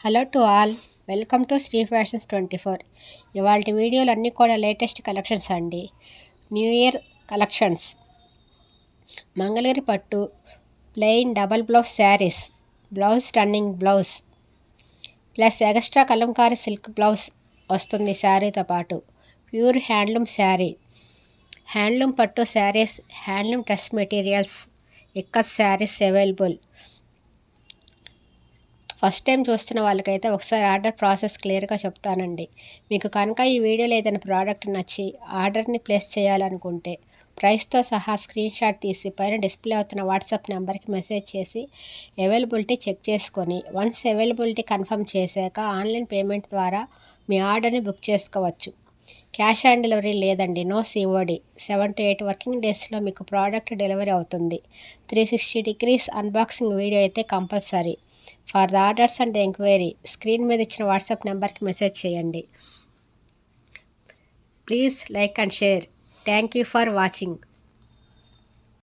Hello to all, welcome to Sri fashions 24. ఇవాళ వీడియోలు అన్నీ కూడా లేటెస్ట్ కలెక్షన్స్ అండి. New year collections. మంగళగిరి పట్టు plain double blouse saris, blouse turning blouse plus extra Kalamkari silk blouse వస్తుంది శారీతో పాటు. ప్యూర్ హ్యాండ్లూమ్ శారీ, హ్యాండ్లూమ్ పట్టు saris, handloom dress materials, ikat saris available. First time చూస్తున్న వాళ్ళకైతే ఒకసారి ఆర్డర్ ప్రాసెస్ క్లియర్గా చెప్తానండి. మీకు కనుక ఈ వీడియోలో ఏదైనా ప్రోడక్ట్ నచ్చి ఆర్డర్ని ప్లేస్ చేయాలనుకుంటే ప్రైస్తో సహా స్క్రీన్ షాట్ తీసి పైన డిస్ప్లే అవుతున్న వాట్సాప్ నెంబర్కి మెసేజ్ చేసి అవైలబిలిటీ చెక్ చేసుకొని వన్స్ అవైలబిలిటీ కన్ఫర్మ్ చేశాక ఆన్లైన్ పేమెంట్ ద్వారా మీ ఆర్డర్ని బుక్ చేసుకోవచ్చు. క్యాష్ ఆన్ డెలివరీ లేదండి, నో సిఓడి. 7 to 8 వర్కింగ్ డేస్లో మీకు ప్రోడక్ట్ డెలివరీ అవుతుంది. 360 degrees అన్బాక్సింగ్ వీడియో అయితే compulsory. For the orders and enquiry screen మీద ఇచ్చిన వాట్సాప్ నెంబర్కి మెసేజ్ చేయండి. Please like and share. Thank you for watching.